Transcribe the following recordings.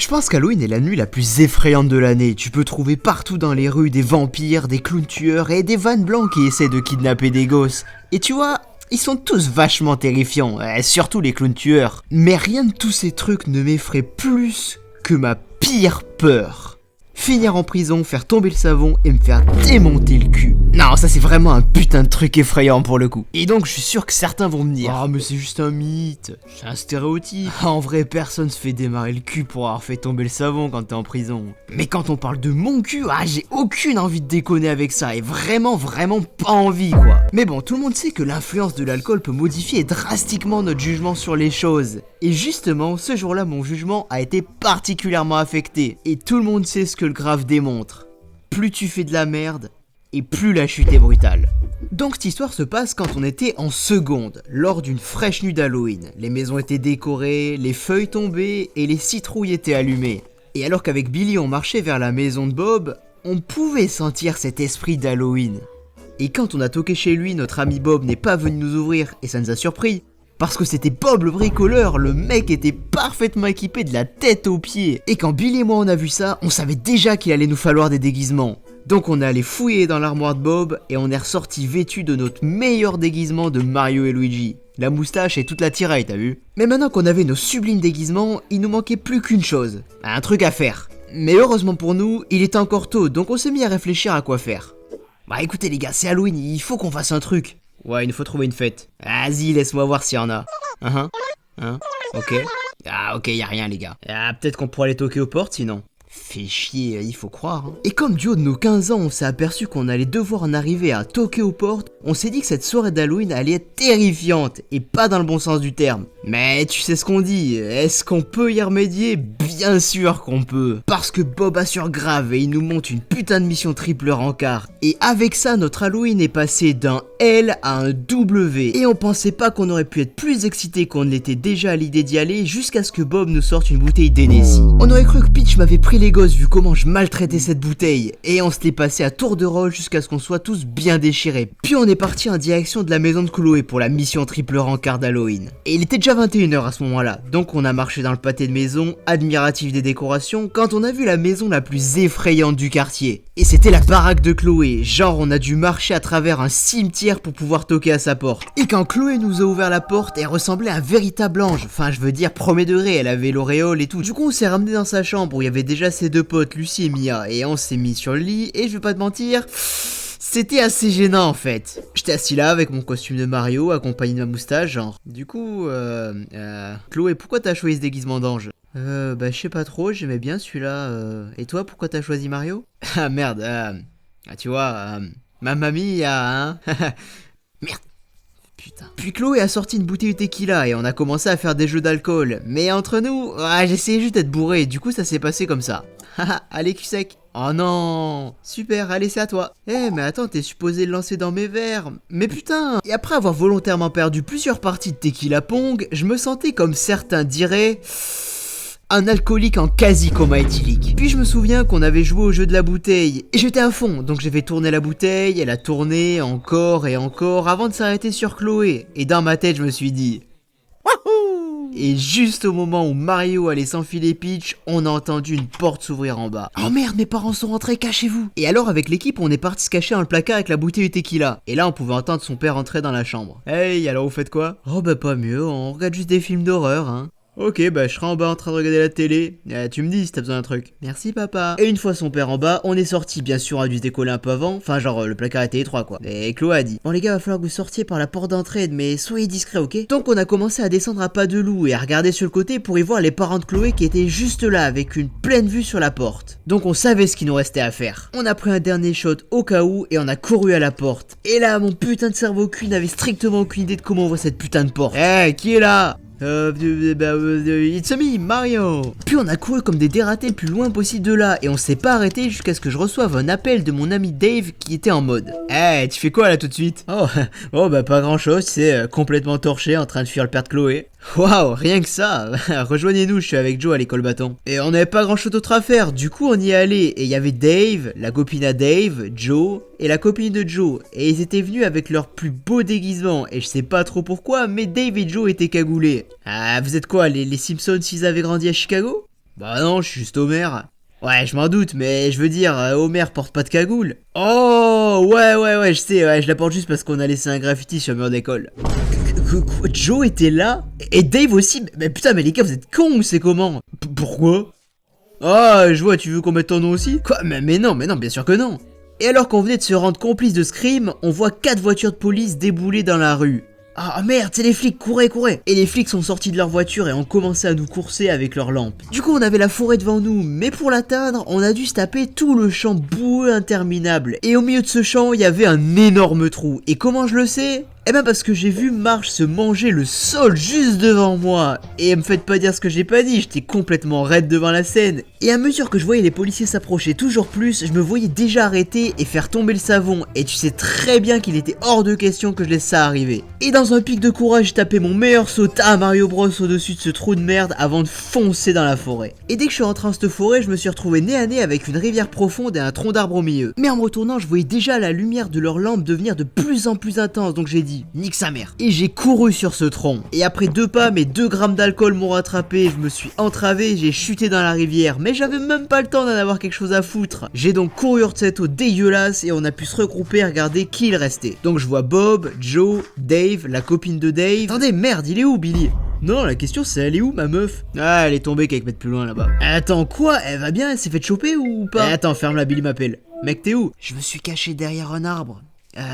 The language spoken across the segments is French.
Je pense qu'Halloween est la nuit la plus effrayante de l'année. Tu peux trouver partout dans les rues des vampires, des clowns tueurs et des vannes blancs qui essaient de kidnapper des gosses. Et tu vois, ils sont tous vachement terrifiants, surtout les clowns tueurs. Mais rien de tous ces trucs ne m'effraie plus que ma pire peur. Finir en prison, faire tomber le savon et me faire démonter le cul. Non, ça c'est vraiment un putain de truc effrayant pour le coup. Et donc je suis sûr que certains vont me dire: ah mais c'est juste un mythe, c'est un stéréotype. En vrai, personne se fait démarrer le cul pour avoir fait tomber le savon quand t'es en prison. Mais quand on parle de mon cul, j'ai aucune envie de déconner avec ça. Et vraiment pas envie quoi. Mais bon, tout le monde sait que l'influence de l'alcool peut modifier drastiquement notre jugement sur les choses. Et justement, ce jour-là, mon jugement a été particulièrement affecté. Et tout le monde sait ce que le graphe démontre. Plus tu fais de la merde, et plus la chute est brutale. Donc cette histoire se passe quand on était en seconde, lors d'une fraîche nuit d'Halloween. Les maisons étaient décorées, les feuilles tombaient et les citrouilles étaient allumées. Et alors qu'avec Billy on marchait vers la maison de Bob, on pouvait sentir cet esprit d'Halloween. Et quand on a toqué chez lui, notre ami Bob n'est pas venu nous ouvrir et ça nous a surpris. Parce que c'était Bob le bricoleur, le mec était parfaitement équipé de la tête aux pieds. Et quand Billy et moi on a vu ça, on savait déjà qu'il allait nous falloir des déguisements. Donc on est allé fouiller dans l'armoire de Bob et on est ressorti vêtu de notre meilleur déguisement de Mario et Luigi. La moustache et toute la tiraille, t'as vu? Mais maintenant qu'on avait nos sublimes déguisements, il nous manquait plus qu'une chose, un truc à faire. Mais heureusement pour nous, il était encore tôt, donc on s'est mis à réfléchir à quoi faire. Bah écoutez les gars, c'est Halloween, il faut qu'on fasse un truc. Ouais, il nous faut trouver une fête. Vas-y, laisse-moi voir s'il y en a. Ok. Ah ok, y a rien les gars. Peut-être qu'on pourrait aller toquer aux portes sinon. Fait chier, il faut croire. Et comme du haut de nos 15 ans, on s'est aperçu qu'on allait devoir en arriver à toquer aux portes, on s'est dit que cette soirée d'Halloween allait être terrifiante, et pas dans le bon sens du terme. Mais tu sais ce qu'on dit, est-ce qu'on peut y remédier? Bien sûr qu'on peut. Parce que Bob assure grave et il nous monte une putain de mission triple rencard. Et avec ça, notre Halloween est passé d'un L à un W. Et on pensait pas qu'on aurait pu être plus excité qu'on ne l'était déjà à l'idée d'y aller, jusqu'à ce que Bob nous sorte une bouteille d'Hennessy. On aurait cru que Peach m'avait pris les gosses vu comment je maltraitais cette bouteille. Et on se l'est passé à tour de rôle jusqu'à ce qu'on soit tous bien déchirés. Puis on est parti en direction de la maison de Chloé pour la mission triple rencard d'Halloween. Et il était déjà 21h à ce moment-là, donc on a marché dans le pâté de maison, admiratif des décorations, quand on a vu la maison la plus effrayante du quartier. Et c'était la baraque de Chloé, genre on a dû marcher à travers un cimetière pour pouvoir toquer à sa porte. Et quand Chloé nous a ouvert la porte, elle ressemblait à un véritable ange, enfin je veux dire premier degré, elle avait l'auréole et tout. Du coup on s'est ramené dans sa chambre où il y avait déjà ses deux potes, Lucie et Mia, et on s'est mis sur le lit, et je vais pas te mentir, c'était assez gênant en fait. J'étais assis là avec mon costume de Mario, accompagné de ma moustache, genre. Du coup, Chloé, pourquoi t'as choisi ce déguisement d'ange? Je sais pas trop, j'aimais bien celui-là. Et toi, pourquoi t'as choisi Mario? Ah merde, tu vois, ma mamie hein. Merde. Putain. Puis Chloé a sorti une bouteille de tequila et on a commencé à faire des jeux d'alcool. Mais entre nous, j'essayais juste d'être bourré, du coup ça s'est passé comme ça. Haha, allez cul sec. Oh non. Super, allez c'est à toi. Mais attends, t'es supposé le lancer dans mes verres. Mais putain. Et après avoir volontairement perdu plusieurs parties de tequila pong, je me sentais comme certains diraient un alcoolique en quasi-coma éthylique. Puis je me souviens qu'on avait joué au jeu de la bouteille, et j'étais à fond, donc j'ai fait tourner la bouteille, elle a tourné encore et encore, avant de s'arrêter sur Chloé, et dans ma tête je me suis dit wouhou. Et juste au moment où Mario allait s'enfiler Peach, on a entendu une porte s'ouvrir en bas. Oh merde, mes parents sont rentrés, cachez-vous. Et alors avec l'équipe on est parti se cacher dans le placard avec la bouteille de tequila, et là on pouvait entendre son père entrer dans la chambre. Hey, alors vous faites quoi? Oh pas mieux, on regarde juste des films d'horreur hein. Ok, je serai en bas en train de regarder la télé. Tu me dis si t'as besoin d'un truc. Merci papa. Et une fois son père en bas, on est sorti. Bien sûr, on a dû se décoller un peu avant. Enfin, genre, le placard était étroit quoi. Et Chloé a dit: bon les gars, va falloir que vous sortiez par la porte d'entrée, mais soyez discrets, ok? Donc on a commencé à descendre à pas de loup et à regarder sur le côté pour y voir les parents de Chloé qui étaient juste là avec une pleine vue sur la porte. Donc on savait ce qu'il nous restait à faire. On a pris un dernier shot au cas où et on a couru à la porte. Et là, mon putain de cerveau cul n'avait strictement aucune idée de comment ouvrir cette putain de porte. Qui est là? It's me, Mario. Puis on a couru comme des dératés le plus loin possible de là et on s'est pas arrêté jusqu'à ce que je reçoive un appel de mon ami Dave qui était en mode tu fais quoi là tout de suite? Pas grand chose, tu sais, complètement torché en train de fuir le père de Chloé. Waouh, rien que ça. Rejoignez-nous, je suis avec Joe à l'école bâton. Et on n'avait pas grand chose d'autre à faire, du coup on y est allé. Et il y avait Dave, la copine à Dave, Joe et la copine de Joe. Et ils étaient venus avec leur plus beau déguisement. Et je sais pas trop pourquoi, mais Dave et Joe étaient cagoulés. Vous êtes quoi, les Simpsons s'ils avaient grandi à Chicago? Bah non, je suis juste Homer. Ouais, je m'en doute, mais je veux dire, Homer porte pas de cagoule. Oh, ouais, je sais, ouais, je la porte juste parce qu'on a laissé un graffiti sur le mur d'école. Quoi, Joe était là? Et Dave aussi? Mais putain, mais les gars, vous êtes cons ou c'est comment? Pourquoi? Ah, je vois, tu veux qu'on mette ton nom aussi? Quoi? Mais non, bien sûr que non. Et alors qu'on venait de se rendre complice de ce crime, on voit 4 voitures de police débouler dans la rue. Ah merde, c'est les flics, courez! Et les flics sont sortis de leur voiture et ont commencé à nous courser avec leurs lampes. Du coup, on avait la forêt devant nous, mais pour l'atteindre, on a dû se taper tout le champ boueux interminable. Et au milieu de ce champ, il y avait un énorme trou. Et comment je le sais? Eh ben parce que j'ai vu Marge se manger le sol juste devant moi. Et me faites pas dire ce que j'ai pas dit, j'étais complètement raide devant la scène. Et à mesure que je voyais les policiers s'approcher toujours plus, je me voyais déjà arrêter et faire tomber le savon. Et tu sais très bien qu'il était hors de question que je laisse ça arriver. Et dans un pic de courage, j'ai tapé mon meilleur saut à Mario Bros au-dessus de ce trou de merde avant de foncer dans la forêt. Et dès que je suis rentré dans cette forêt, je me suis retrouvé nez à nez avec une rivière profonde et un tronc d'arbre au milieu. Mais en me retournant, je voyais déjà la lumière de leur lampe devenir de plus en plus intense, donc j'ai dit nique sa mère. Et j'ai couru sur ce tronc. Et après 2 pas, mes 2 grammes d'alcool m'ont rattrapé, je me suis entravé, j'ai chuté dans la rivière. Mais j'avais même pas le temps d'en avoir quelque chose à foutre. J'ai donc couru hors de cette eau dégueulasse et on a pu se regrouper et regarder qui il restait. Donc je vois Bob, Joe, Dave, la copine de Dave. Attendez, merde, il est où Billy? Non, la question c'est elle est où ma meuf? Ah, elle est tombée quelques mètres plus loin là-bas. Attends, quoi? Elle va bien? Elle s'est fait choper ou pas? Attends, ferme-la, Billy m'appelle. Mec, t'es où? Je me suis caché derrière un arbre.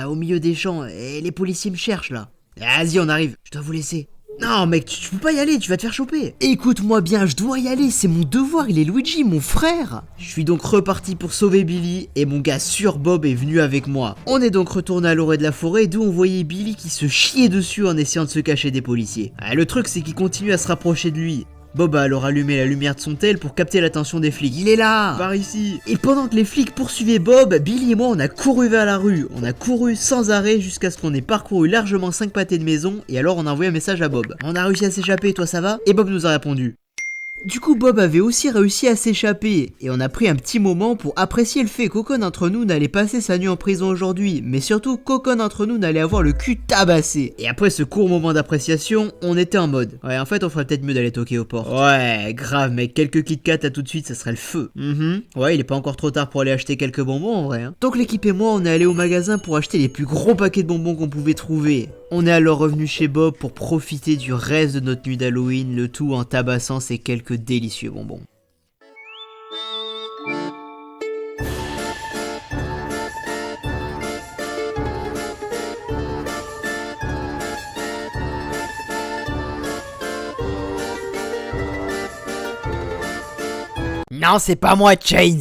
Au milieu des champs, et les policiers me cherchent là. Vas-y, on arrive, je dois vous laisser. Non mec, tu peux pas y aller, tu vas te faire choper. Écoute-moi bien, je dois y aller, c'est mon devoir, il est Luigi, mon frère. Je suis donc reparti pour sauver Billy, et mon gars Sur Bob est venu avec moi. On est donc retourné à l'orée de la forêt, d'où on voyait Billy qui se chiait dessus en essayant de se cacher des policiers. Le truc c'est qu'il continue à se rapprocher de lui. Bob a alors allumé la lumière de son tel pour capter l'attention des flics. Il est là! Par ici! Et pendant que les flics poursuivaient Bob, Billy et moi on a couru vers la rue. On a couru sans arrêt jusqu'à ce qu'on ait parcouru largement 5 pâtés de maison et alors on a envoyé un message à Bob. On a réussi à s'échapper, toi ça va? Et Bob nous a répondu. Du coup, Bob avait aussi réussi à s'échapper, et on a pris un petit moment pour apprécier le fait qu'aucun d'entre nous n'allait passer sa nuit en prison aujourd'hui, mais surtout qu'aucun d'entre nous n'allait avoir le cul tabassé. Et après ce court moment d'appréciation, on était en mode ouais, en fait, on ferait peut-être mieux d'aller toquer aux portes. Ouais, grave, mec, quelques Kit Kat à tout de suite, ça serait le feu. Ouais, il est pas encore trop tard pour aller acheter quelques bonbons en vrai. Donc l'équipe et moi, on est allé au magasin pour acheter les plus gros paquets de bonbons qu'on pouvait trouver. On est alors revenu chez Bob pour profiter du reste de notre nuit d'Halloween, le tout en tabassant ces quelques délicieux bonbons. Non, c'est pas moi, Chains!